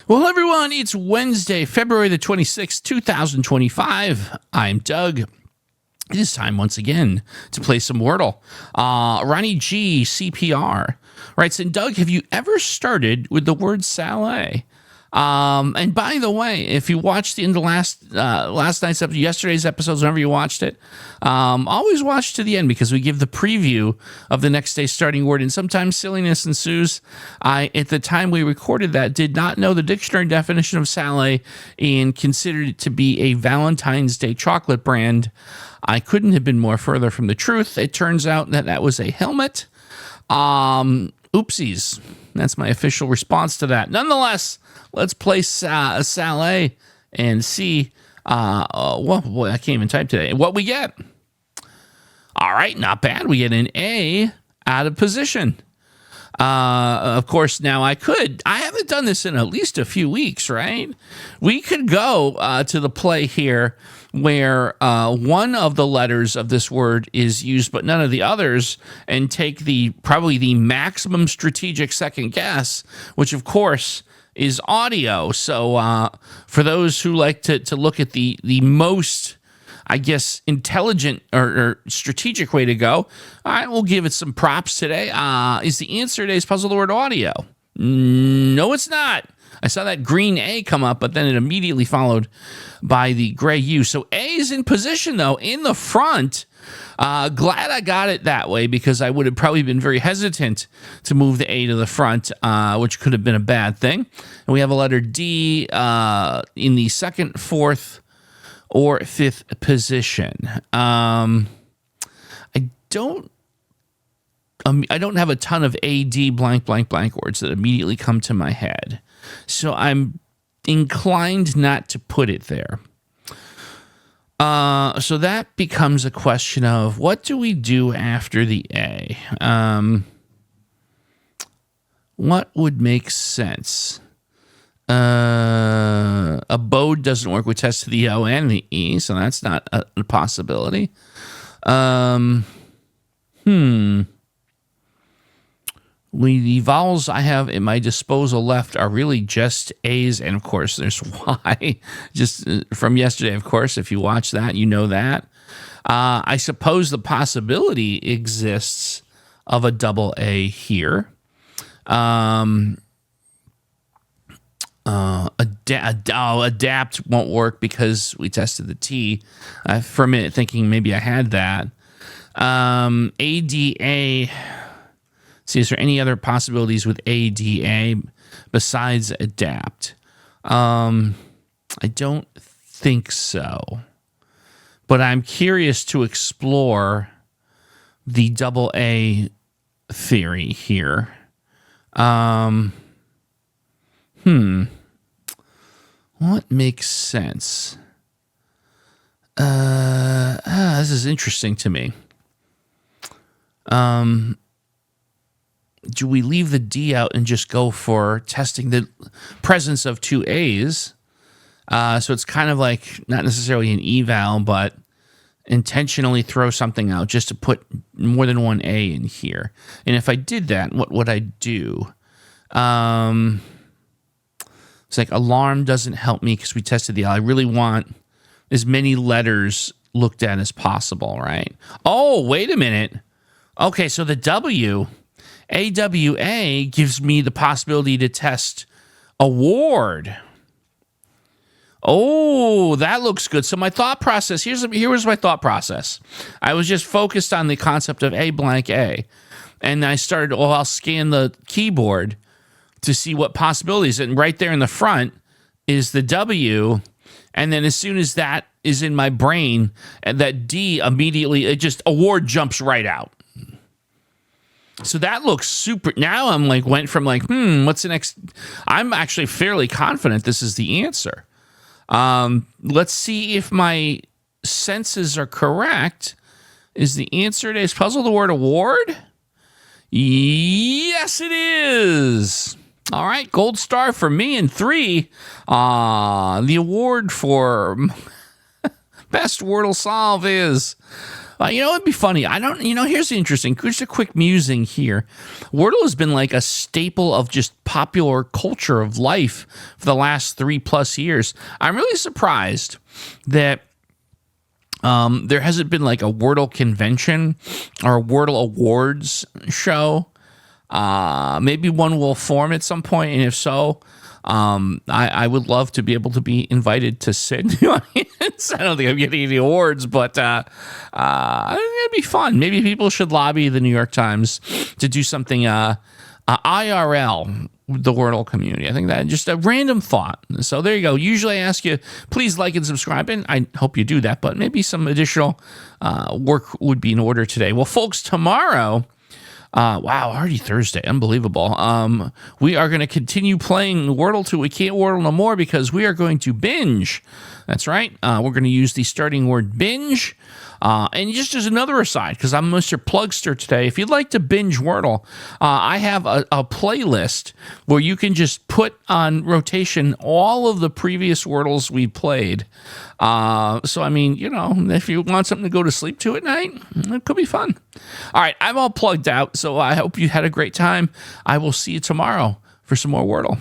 Well, everyone, it's Wednesday, February the 26th, 2025. I'm Doug. It is time once again to play some Wordle. Ronnie G, CPR, writes, and Doug, have you ever started with the word Saleh? And by the way, if you watched the last night's episode, yesterday's episodes, whenever you watched it, always watch to the end because we give the preview of the next day's starting word, and sometimes silliness ensues. I, at the time we recorded that, did not know the dictionary definition of Saleh and considered it to be a Valentine's Day chocolate brand. I couldn't have been more further from the truth. It turns out that was a helmet. Oopsies. That's my official response to that. Nonetheless, let's play Saleh and see boy, I can't even type today. What we get. All right, not bad. We get an A out of position. Of course, now I haven't done this in at least a few weeks, right? We could go to the play here where one of the letters of this word is used, but none of the others, and take probably the maximum strategic second guess, which of course is audio. So for those who like to look at the most, I guess, intelligent or strategic way to go, all right, we'll give it some props today. Is the answer today's puzzle the word audio? No, it's not. I saw that green A come up, but then it immediately followed by the gray U. So A is in position, though, in the front. Glad I got it that way because I would have probably been very hesitant to move the A to the front, which could have been a bad thing. And we have a letter D in the second, fourth, or fifth position. I don't have a ton of AD blank blank blank words that immediately come to my head, so I'm inclined not to put it there. So that becomes a question of what do we do after the A? What would make sense? Abode doesn't work. We tested the O and the E, so that's not a possibility. The vowels I have at my disposal left are really just A's, and of course there's Y. Just from yesterday, of course, if you watch that, you know that. I suppose the possibility exists of a double A here. Adapt won't work because we tested the T. For a minute thinking maybe I had that. ADA. See, is there any other possibilities with ADA besides adapt? I don't think so. But I'm curious to explore the double A theory here. What makes sense? This is interesting to me. Do we leave the D out and just go for testing the presence of two A's? So it's kind of like not necessarily an eval, but intentionally throw something out just to put more than one A in here. And if I did that, what would I do? It's like alarm doesn't help me because we tested the L. I really want as many letters looked at as possible, right? Oh, wait a minute. Okay, so the W, AWA, gives me the possibility to test award. Oh, that looks good. So my thought process, here was my thought process. I was just focused on the concept of A blank A. And I started, I'll scan the keyboard to see what possibilities. And right there in the front is the W. And then as soon as that is in my brain, and that D immediately, award jumps right out. So that looks super. Now I'm like, went from like, what's the next? I'm actually fairly confident this is the answer. Let's see if my senses are correct. Is the answer to today's puzzle the word award? Yes, it is. All right, gold star for me and 3. The award for best Wordle solve is It'd be funny. I don't, here's the interesting, just a quick musing here. Wordle has been like a staple of just popular culture of life for the last 3+ years. I'm really surprised that there hasn't been like a Wordle convention or a Wordle awards show. Maybe one will form at some point, and if so, I would love to be able to be invited to sit in the audience. I don't think I'm getting any awards, but I think it'd be fun. Maybe people should lobby the New York Times to do something IRL with the Wordle community. I think that just a random thought. So there you go. Usually I ask you, please like and subscribe, and I hope you do that, but maybe some additional work would be in order today. Well, folks, tomorrow... wow, already Thursday. Unbelievable. We are going to continue playing Wordle till we can't Wordle no more because we are going to binge. That's right. We're going to use the starting word binge. And just as another aside, because I'm Mr. Plugster today, if you'd like to binge Wordle, I have a playlist where you can just put on rotation all of the previous Wordles we played. So, I mean, if you want something to go to sleep to at night, it could be fun. All right, I'm all plugged out, so I hope you had a great time. I will see you tomorrow for some more Wordle.